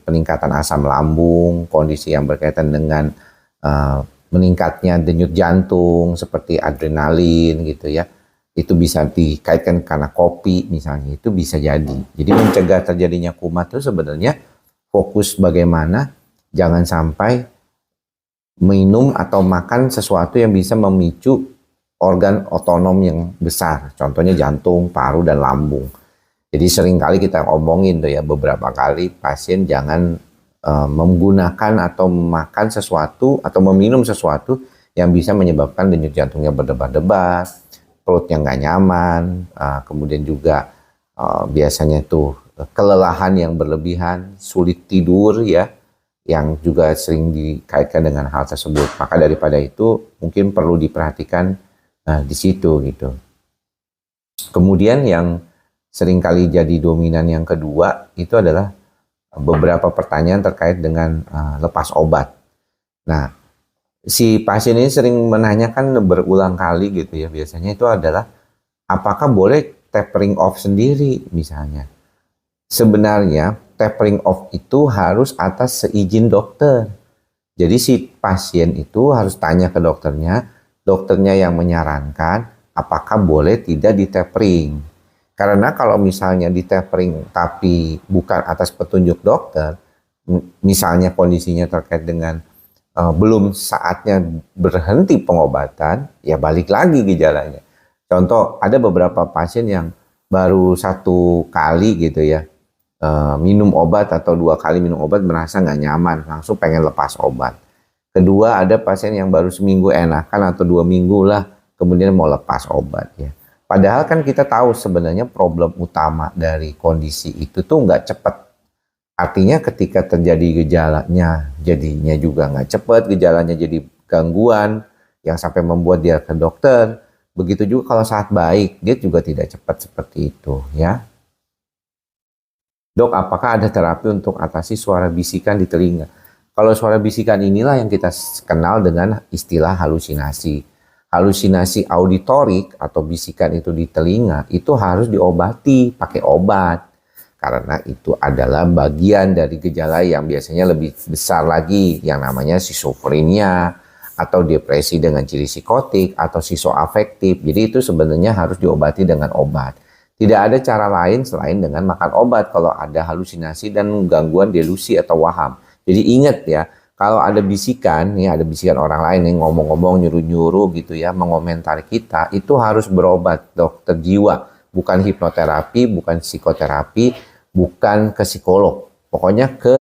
peningkatan asam lambung, kondisi yang berkaitan dengan meningkatnya denyut jantung seperti adrenalin gitu ya. Itu bisa dikaitkan karena kopi misalnya, itu bisa jadi. Jadi mencegah terjadinya kumat itu sebenarnya fokus bagaimana jangan sampai minum atau makan sesuatu yang bisa memicu organ otonom yang besar. Contohnya jantung, paru, dan lambung. Jadi seringkali kita ngomongin tuh ya, beberapa kali pasien jangan menggunakan atau makan sesuatu atau meminum sesuatu yang bisa menyebabkan denyut jantungnya berdebar-debar, perutnya nggak nyaman, kemudian juga biasanya tuh kelelahan yang berlebihan, sulit tidur ya, yang juga sering dikaitkan dengan hal tersebut. Maka daripada itu mungkin perlu diperhatikan di situ gitu. Kemudian yang seringkali jadi dominan yang kedua itu adalah beberapa pertanyaan terkait dengan lepas obat. Nah, si pasien ini sering menanyakan berulang kali gitu ya, biasanya itu adalah apakah boleh tapering off sendiri misalnya. Sebenarnya tapering off itu harus atas seizin dokter. Jadi si pasien itu harus tanya ke dokternya yang menyarankan apakah boleh tidak di tapering. Karena kalau misalnya di tapering tapi bukan atas petunjuk dokter, misalnya kondisinya terkait dengan belum saatnya berhenti pengobatan, ya balik lagi gejalanya. Contoh, ada beberapa pasien yang baru 1 kali gitu ya, minum obat atau 2 kali minum obat merasa nggak nyaman, langsung pengen lepas obat. Kedua, ada pasien yang baru seminggu enakan atau 2 minggu lah, kemudian mau lepas obat ya. Padahal kan kita tahu sebenarnya problem utama dari kondisi itu tuh nggak cepat. Artinya ketika terjadi gejalanya, jadinya juga nggak cepat, gejalanya jadi gangguan yang sampai membuat dia ke dokter. Begitu juga kalau saat baik, dia juga tidak cepat seperti itu ya. Dok, apakah ada terapi untuk atasi suara bisikan di telinga? Kalau suara bisikan inilah yang kita kenal dengan istilah halusinasi. Halusinasi auditorik atau bisikan itu di telinga itu harus diobati pakai obat. Karena itu adalah bagian dari gejala yang biasanya lebih besar lagi yang namanya skizofrenia atau depresi dengan ciri psikotik atau skizoafektif. Jadi itu sebenarnya harus diobati dengan obat. Tidak ada cara lain selain dengan makan obat kalau ada halusinasi dan gangguan delusi atau waham. Jadi ingat ya, kalau ada bisikan, nih ada bisikan orang lain yang ngomong-ngomong, nyuruh-nyuruh gitu ya, mengomentari kita, itu harus berobat dokter jiwa. Bukan hipnoterapi, bukan psikoterapi, bukan ke psikolog. Pokoknya ke